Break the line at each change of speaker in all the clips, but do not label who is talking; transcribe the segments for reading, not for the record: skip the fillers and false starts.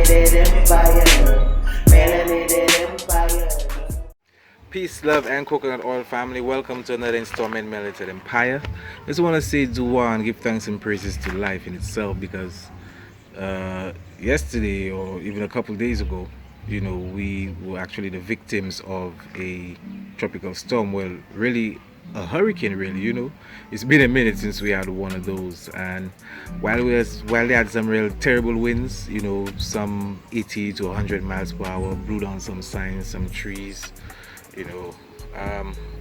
Melanated Empire. Melanated Empire.
Peace, love, and coconut oil family. Welcome to another installment, Melanated Empire. Just want to say dua and give thanks and praises to life in itself because yesterday or even a couple days ago, we were actually the victims of a tropical storm. Well, really a hurricane, really. It's been a minute since we had one of those, and while they had some real terrible winds, some 80 to 100 miles per hour, blew down some signs, some trees, you know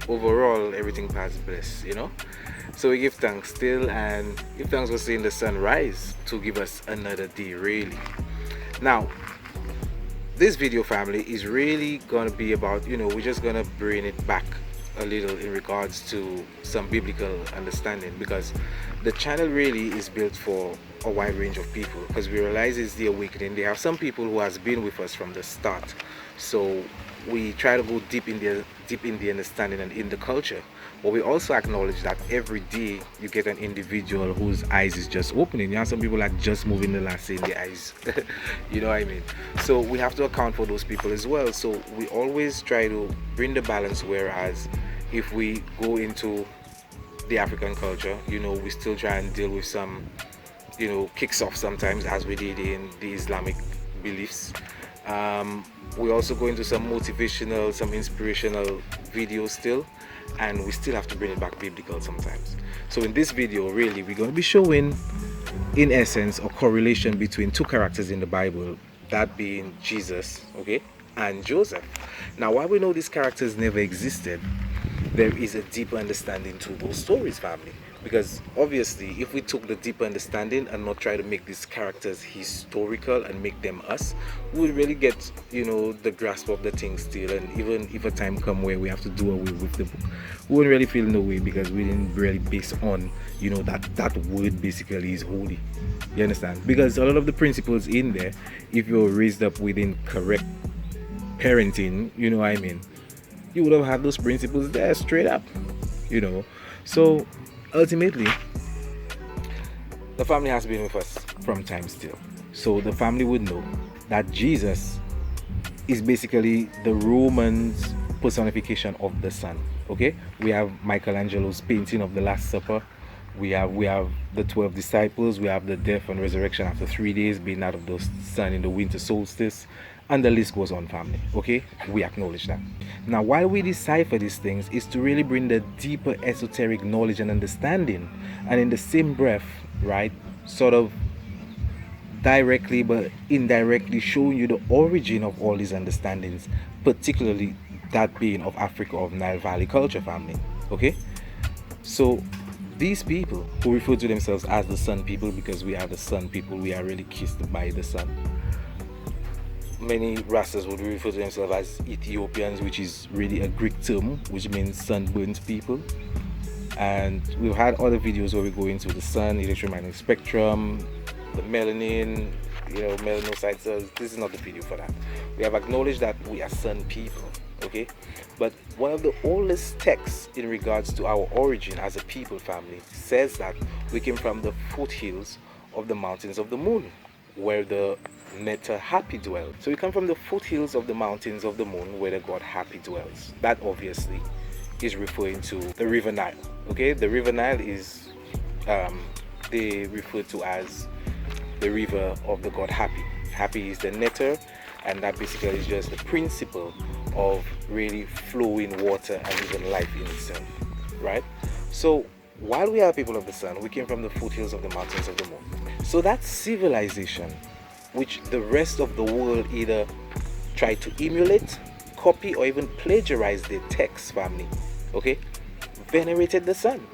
overall everything passed bliss. So we give thanks still, and give thanks for seeing the sun rise to give us another day, really. Now this video family is really gonna be about, we're just gonna bring it back a little in regards to some biblical understanding, because the channel really is built for a wide range of people, because we realize it's the awakening. There are some people who has been with us from the start, so we try to go deep in the understanding and in the culture, but we also acknowledge that every day you get an individual whose eyes is just opening. You have some people that just moving the last in the eyes. You know what I mean? So we have to account for those people as well. So we always try to bring the balance, whereas if we go into the African culture, we still try and deal with some kicks off sometimes, as we did in the Islamic beliefs. We also go into some motivational, some inspirational videos still, and we still have to bring it back biblical sometimes. So in this video, really, we're going to be showing, in essence, a correlation between two characters in the Bible, that being Jesus, okay, and Joseph. Now, while we know these characters never existed, there is a deeper understanding to those stories, family. Because obviously, if we took the deeper understanding and not try to make these characters historical and make them us, we would really get, the grasp of the thing still. And even if a time come where we have to do away with the book, we wouldn't really feel no way, because we didn't really base on, that word basically is holy. You understand? Because a lot of the principles in there, if you're raised up within correct parenting, you would have had those principles there straight up, So ultimately, the family has been with us from time still. So the family would know that Jesus is basically the Romans personification of the sun. Okay? We have Michelangelo's painting of the Last Supper. We have the 12 disciples. We have the death and resurrection after 3 days, being out of the sun in the winter solstice. And the list goes on, family. Okay? We acknowledge that. Now, while we decipher these things, is to really bring the deeper esoteric knowledge and understanding, and in the same breath, right, sort of directly but indirectly showing you the origin of all these understandings, particularly that being of Africa, of Nile Valley culture, family. Okay? So these people who refer to themselves as the Sun People, because we are the Sun People, we are really kissed by the sun. Many Rastas would refer to themselves as Ethiopians, which is really a Greek term, which means sunburnt people. And we've had other videos where we go into the sun, electromagnetic spectrum, the melanin, melanocytes. This is not the video for that. We have acknowledged that we are sun people, okay? But one of the oldest texts in regards to our origin as a people, family, says that we came from the foothills of the mountains of the moon, where the Netta Happy dwells. So we come from the foothills of the mountains of the moon, where the god Happy dwells. That obviously is referring to the river Nile. Okay, the river Nile is they refer to as the river of the god Happy. Happy is the Netta, and that basically is just the principle of really flowing water and even life in itself, right? So while we are people of the sun, we came from the foothills of the mountains of the moon. So that civilization, which the rest of the world either try to emulate, copy, or even plagiarize their text, family, okay, venerated the sun.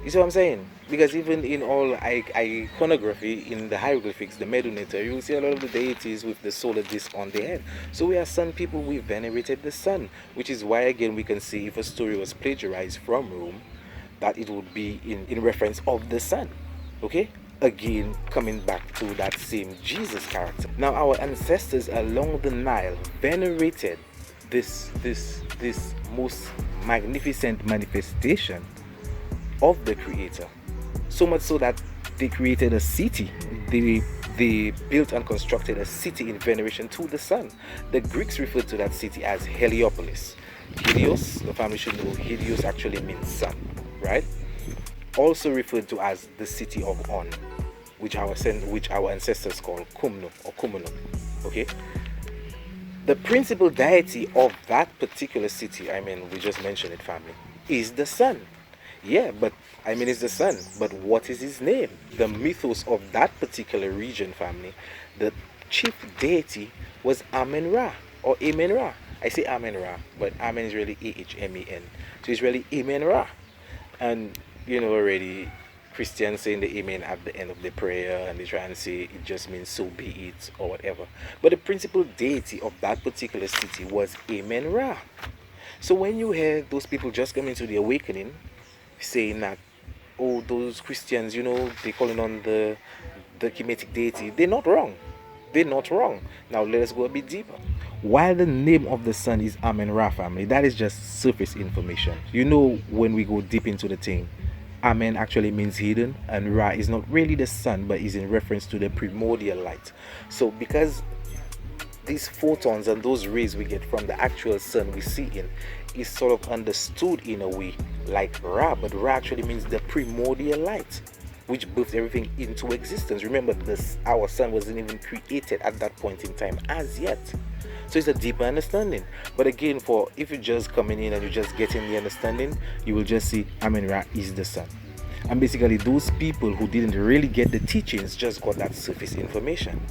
You see what I'm saying? Because even in all iconography, in the hieroglyphics, the Medunata, you will see a lot of the deities with the solar disk on their head. So we are sun people, we venerated the sun, which is why, again, we can see if a story was plagiarized from Rome, that it would be in reference of the sun, okay? Again, coming back to that same Jesus character. Now, our ancestors along the Nile venerated this most magnificent manifestation of the Creator, so much so that they created a city. They They built and constructed a city in veneration to the sun. The Greeks referred to that city as Heliopolis. Helios, the family should know, Helios actually means sun, right? Also referred to as the city of On, which our ancestors call Kumnu or Kumunu. Okay? The principal deity of that particular city, I mean, we just mentioned it, family, is the sun. Yeah, but I mean, it's the sun. But what is his name? The mythos of that particular region, family, the chief deity was Amen Ra or Amen Ra. I say Amen Ra, but Amen is really Ahmen. So it's really Amen Ra. And you know already, Christians saying the Amen at the end of the prayer, and they try and say it just means so be it or whatever. But the principal deity of that particular city was Amen Ra. So when you hear those people just coming to the awakening, saying that, oh, those Christians, you know, they calling on the Kemetic deity, they're not wrong. They're not wrong. Now let us go a bit deeper. While the name of the sun is Amen Ra, family, that is just surface information. You know, when we go deep into the thing, Amen actually means hidden, and Ra is not really the sun, but is in reference to the primordial light. So because these photons and those rays we get from the actual sun we see in is sort of understood in a way like Ra, but Ra actually means the primordial light, which birthed everything into existence. Remember, our sun wasn't even created at that point in time as yet. So it's a deeper understanding. But again, for if you're just coming in and you're just getting the understanding, you will just see Amen Ra is the sun. And basically those people who didn't really get the teachings just got that surface information.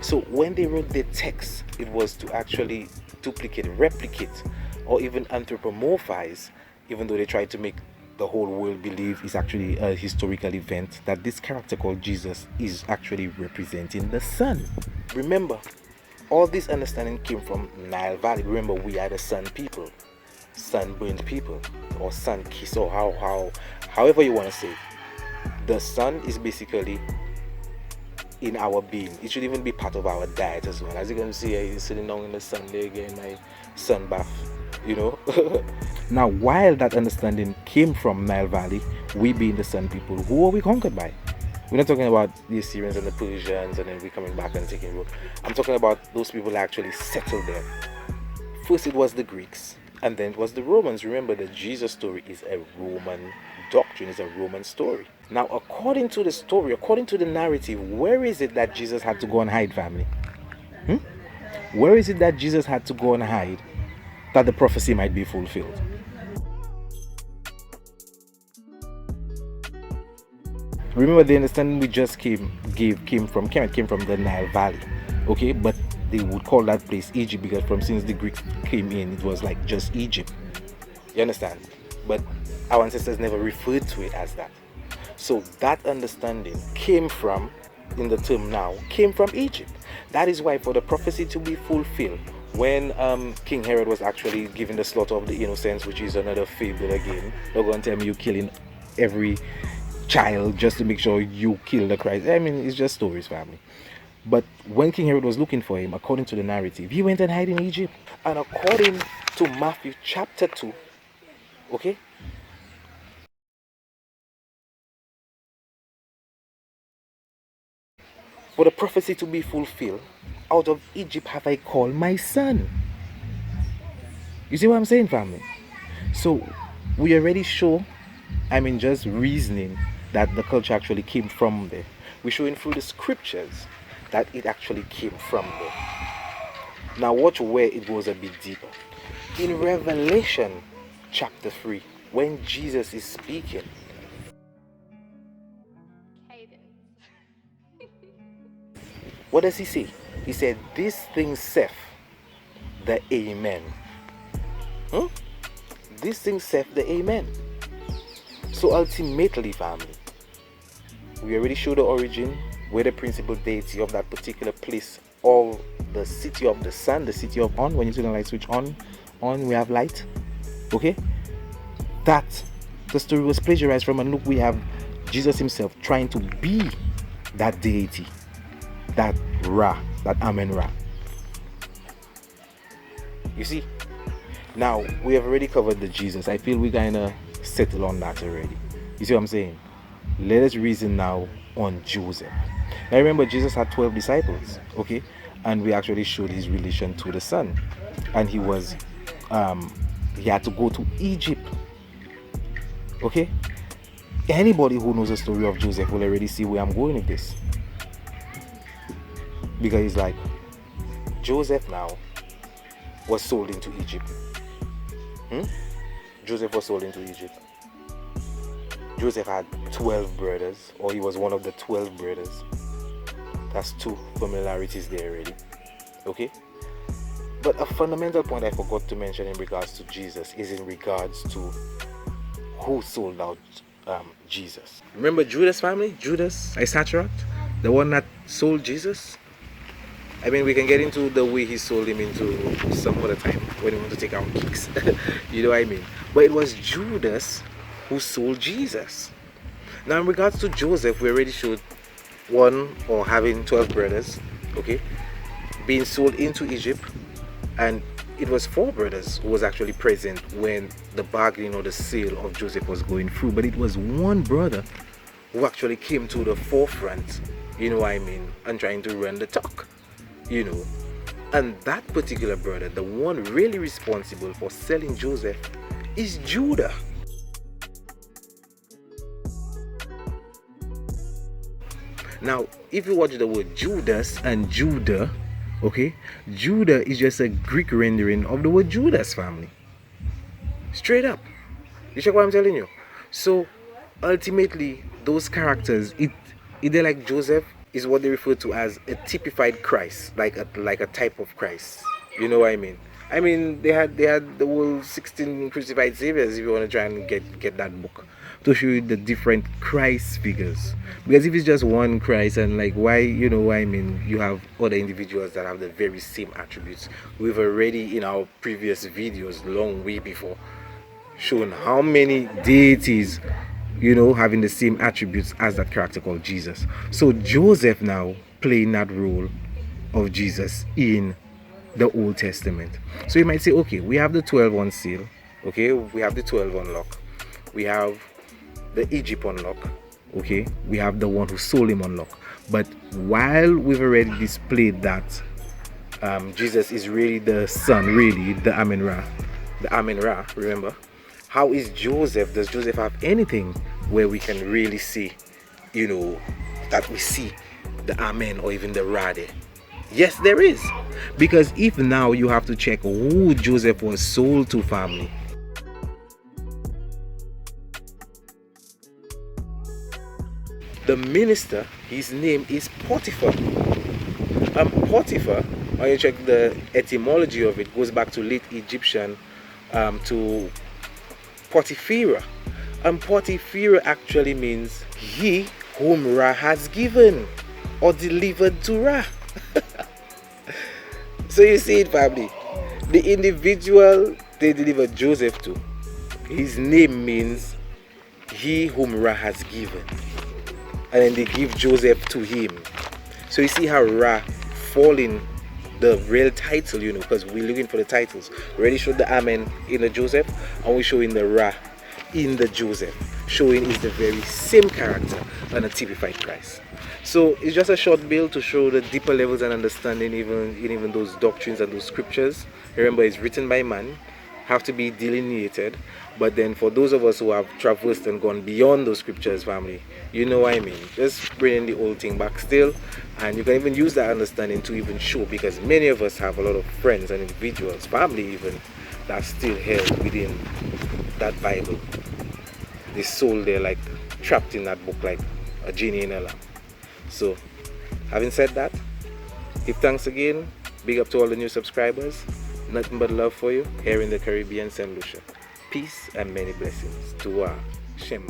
So when they wrote the text, it was to actually duplicate, replicate, or even anthropomorphize, even though they tried to make the whole world believe it's actually a historical event, that this character called Jesus is actually representing the sun. Remember, all this understanding came from Nile Valley. Remember, we are the sun people, sunburned people, or sun kiss, or however you want to say it. The sun is basically in our being. It should even be part of our diet as well. As you can see, I'm sitting down in the sun there again, my sun bath, you know. Now, while that understanding came from Nile Valley, we being the sun people, who are we conquered by? We're not talking about the Assyrians and the Persians and then we're coming back and taking road. I'm talking about those people that actually settled there. First it was the Greeks, and then it was the Romans. Remember, the Jesus story is a Roman doctrine, is a Roman story. Now, according to the story, according to the narrative, where is it that Jesus had to go and hide, family? Where is it that Jesus had to go and hide that the prophecy might be fulfilled? Remember, the understanding we just came from Kemet, came from the Nile Valley. Okay, but they would call that place Egypt because since the Greeks came in, it was like just Egypt. You understand? But our ancestors never referred to it as that. So that understanding came from, in the term now, came from Egypt. That is why for the prophecy to be fulfilled, when King Herod was actually giving the slaughter of the innocents, which is another fable again, don't go and tell me you're killing every child just to make sure you kill the Christ. I mean, it's just stories, family. But when King Herod was looking for him, according to the narrative, he went and hid in Egypt. And according to Matthew chapter 2, okay, for the prophecy to be fulfilled, out of Egypt have I called my son. You see what I'm saying, family? So we already show, I mean, just reasoning that the culture actually came from there. We're showing through the scriptures that it actually came from there. Now watch where it goes a bit deeper. In Revelation chapter 3, when Jesus is speaking, what does he say? He said, this thing saith the Amen. This thing saith the Amen. So ultimately, family, we already showed the origin, where the principal deity of that particular place, or the city of the sun, the city of On. When you turn the light switch on, we have light. Okay? That the story was plagiarized from, and look, we have Jesus himself trying to be that deity, that Ra, that Amen Ra. You see? Now, we have already covered the Jesus. I feel we kind of settle on that already. You see what I'm saying? let us reason now on Joseph. Now remember, Jesus had 12 disciples, okay? And we actually showed his relation to the son. And he had to go to Egypt, okay? Anybody who knows the story of Joseph will already see where I'm going with this. Because it's like, Joseph now was sold into Egypt. Joseph was sold into Egypt. Joseph had 12 brothers, or he was one of the 12 brothers. That's two familiarities there already. Okay? But a fundamental point I forgot to mention in regards to Jesus is in regards to who sold out Jesus. Remember Judas' family? Judas Iscariot? The one that sold Jesus? I mean, we can get into the way he sold him into some other time when we want to take our kicks. You know what I mean? But it was Judas who sold Jesus. Now, in regards to Joseph, we already showed one, or having 12 brothers, okay, being sold into Egypt, and it was 4 brothers who was actually present when the bargaining or the sale of Joseph was going through. But it was one brother who actually came to the forefront, you know what I mean, and trying to run the talk. You know, and that particular brother, the one really responsible for selling Joseph, is Judah. Now, if you watch the word Judas and Judah, okay, Judah is just a Greek rendering of the word Judas family. Straight up. You check what I'm telling you? So, ultimately, those characters, they're like Joseph, is what they refer to as a typified Christ, like a type of Christ. You know what I mean? I mean, they had the whole 16 crucified saviors, if you want to try and get that book, to show you the different Christ figures. Because if it's just one Christ, and like, why, you know what I mean, you have other individuals that have the very same attributes. We've already, in our previous videos, long way before, shown how many deities, you know, having the same attributes as that character called Jesus. So Joseph now playing that role of Jesus in the Old Testament. So you might say, okay, we have the 12 on sale, okay, we have the 12 on lock, we have the Egypt on lock, okay, we have the one who sold him on lock. But while we've already displayed that Jesus is really the son, really the Amen Ra, remember, how is Joseph? Does Joseph have anything where we can really see, you know, that we see the Amen or even the Ra there? Yes, there is. Because if now you have to check who Joseph was sold to, family, the minister, his name is Potiphar. Potiphar, when you check the etymology of it, goes back to late Egyptian, to Potiphera. And Potiphera actually means he whom Ra has given or delivered to Ra. So you see it, family. The individual they delivered Joseph to, his name means he whom Ra has given. And then they give Joseph to him. So you see how Ra fall in the real title, you know, because we're looking for the titles. We already showed the Amen in the Joseph, and we're showing the Ra in the Joseph, showing is the very same character and a typified Christ. So it's just a short bill to show the deeper levels and understanding even those doctrines and those scriptures. Remember, it's written by man, have to be delineated. But then for those of us who have traversed and gone beyond those scriptures, family, you know what I mean, just bringing the old thing back still. And you can even use that understanding to even show, because many of us have a lot of friends and individuals, family even, that still held within that Bible. They soul there, like trapped in that book like a genie in a lamp. So having said that, give thanks again, big up to all the new subscribers. Nothing but love for you here in the Caribbean, St. Lucia. Peace and many blessings to our Shem.